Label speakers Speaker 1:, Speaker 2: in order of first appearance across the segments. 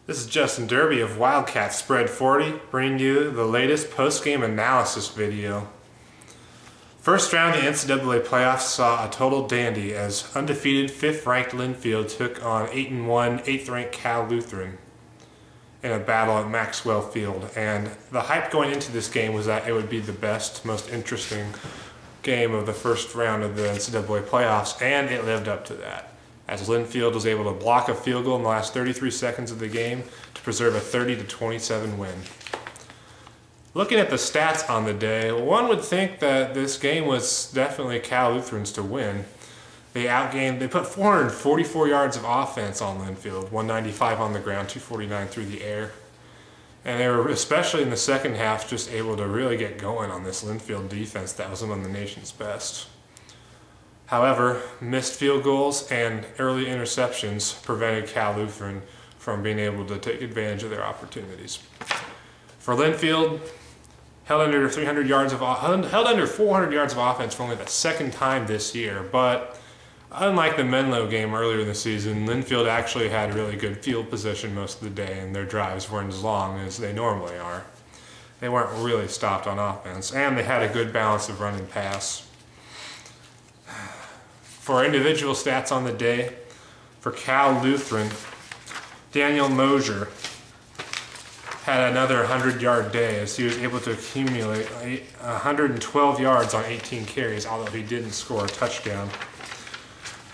Speaker 1: This is Justin Derby of Wildcat Spread 40, bringing you the latest post-game analysis video. First round of the NCAA playoffs saw a total dandy as undefeated 5th-ranked Linfield took on 8-1, 8th-ranked Cal Lutheran in a battle at Maxwell Field. And the hype going into this game was that it would be the best, most interesting game of the first round of the NCAA playoffs, and it lived up to that, as Linfield was able to block a field goal in the last 33 seconds of the game to preserve a 30-27 win. Looking at the stats on the day, one would think that this game was definitely Cal Lutheran's to win. They put 444 yards of offense on Linfield, 195 on the ground, 249 through the air. And they were, especially in the second half, just able to really get going on this Linfield defense that was among the nation's best. However, missed field goals and early interceptions prevented Cal Lutheran from being able to take advantage of their opportunities. For Linfield, held under 400 yards of offense for only the second time this year, but unlike the Menlo game earlier in the season, Linfield actually had really good field position most of the day, and their drives weren't as long as they normally are. They weren't really stopped on offense, and they had a good balance of run and pass. For individual stats on the day, for Cal Lutheran, Daniel Mosier had another 100-yard day as he was able to accumulate 112 yards on 18 carries, although he didn't score a touchdown.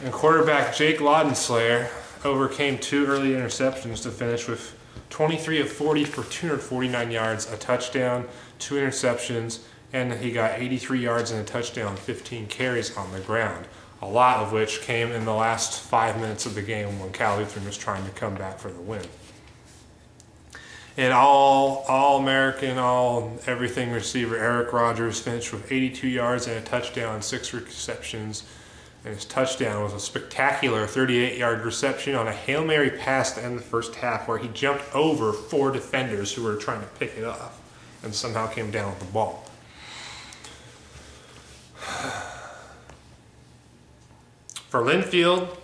Speaker 1: And quarterback Jake Laudenslayer overcame 2 early interceptions to finish with 23 of 40 for 249 yards, a touchdown, 2 interceptions, and he got 83 yards and a touchdown, 15 carries on the ground, a lot of which came in the last 5 minutes of the game when Cal Lutheran was trying to come back for the win. And All-American, everything receiver Eric Rogers finished with 82 yards and a touchdown, 6 receptions. And his touchdown was a spectacular 38-yard reception on a Hail Mary pass to end the first half where he jumped over 4 defenders who were trying to pick it up and somehow came down with the ball. For Linfield,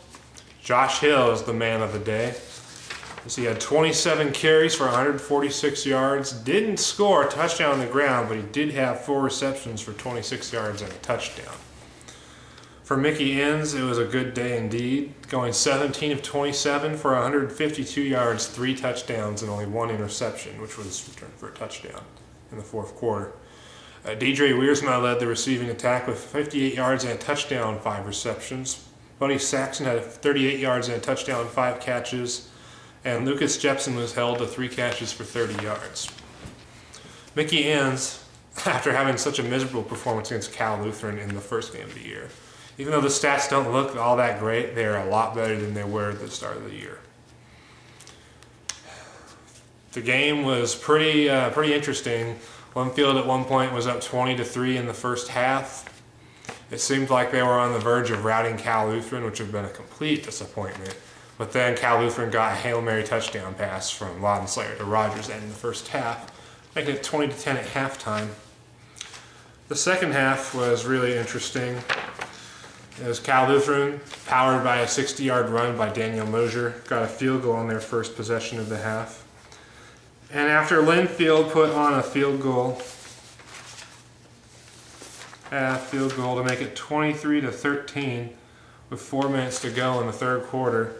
Speaker 1: Josh Hill is the man of the day. He had 27 carries for 146 yards, didn't score a touchdown on the ground, but he did have 4 receptions for 26 yards and a touchdown. For Mickey Inns, it was a good day indeed, going 17 of 27 for 152 yards, 3 touchdowns, and only 1 interception, which was returned for a touchdown in the fourth quarter. Deidre Wiersma led the receiving attack with 58 yards and a touchdown, 5 receptions. Buddy Saxon had 38 yards and a touchdown, 5 catches. And Lucas Jepson was held to 3 catches for 30 yards. Mickey Inns, after having such a miserable performance against Cal Lutheran in the first game of the year, even though the stats don't look all that great, they are a lot better than they were at the start of the year. The game was pretty interesting. Linfield at one point was up 20-3 in the first half. It seemed like they were on the verge of routing Cal Lutheran, which would have been a complete disappointment. But then Cal Lutheran got a Hail Mary touchdown pass from Laudenslayer to Rogers in the first half, making it 20-10 at halftime. The second half was really interesting. It was Cal Lutheran, powered by a 60-yard run by Daniel Mosier, got a field goal on their first possession of the half. And after Linfield put on a field goal to make it 23-13 with 4 minutes to go in the third quarter,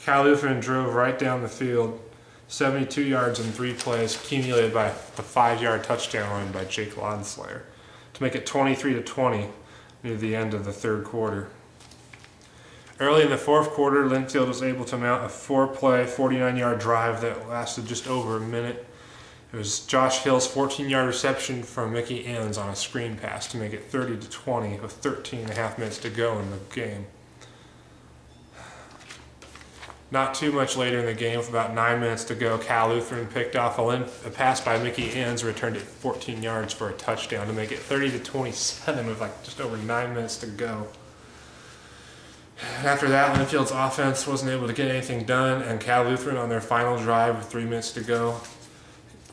Speaker 1: Cal Lutheran drove right down the field, 72 yards in 3 plays, accumulated by a 5-yard touchdown run by Jake Laudenslayer to make it 23-20 near the end of the third quarter. Early in the fourth quarter, Linfield was able to mount a 4-play, 49-yard drive that lasted just over a minute. It was Josh Hill's 14-yard reception from Mickey Inns on a screen pass to make it 30-20 with 13.5 minutes to go in the game. Not too much later in the game, with about 9 minutes to go, Cal Lutheran picked off a pass by Mickey Inns, returned it 14 yards for a touchdown to make it 30-27 with just over 9 minutes to go. After that, Linfield's offense wasn't able to get anything done, and Cal Lutheran on their final drive with 3 minutes to go,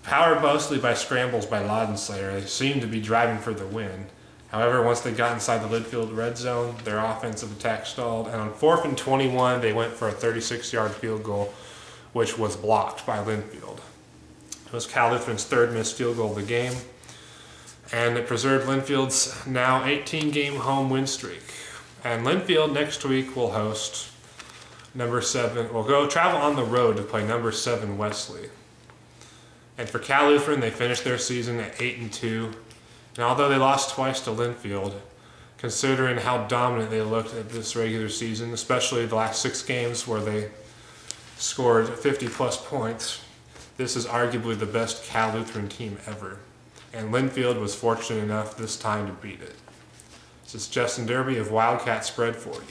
Speaker 1: powered mostly by scrambles by Laudenslayer, they seemed to be driving for the win. However, once they got inside the Linfield red zone, their offensive attack stalled, and on 4th and 21, they went for a 36-yard field goal which was blocked by Linfield. It was Cal Lutheran's third missed field goal of the game, and it preserved Linfield's now 18-game home win streak. And Linfield next week will host number 7, will travel on the road to play number 7 Wesley. And for Cal Lutheran, they finished their season at 8-2. And although they lost twice to Linfield, considering how dominant they looked at this regular season, especially the last 6 games where they scored 50-plus points, this is arguably the best Cal Lutheran team ever. And Linfield was fortunate enough this time to beat it. This is Justin Derby of Wildcat Spread 40.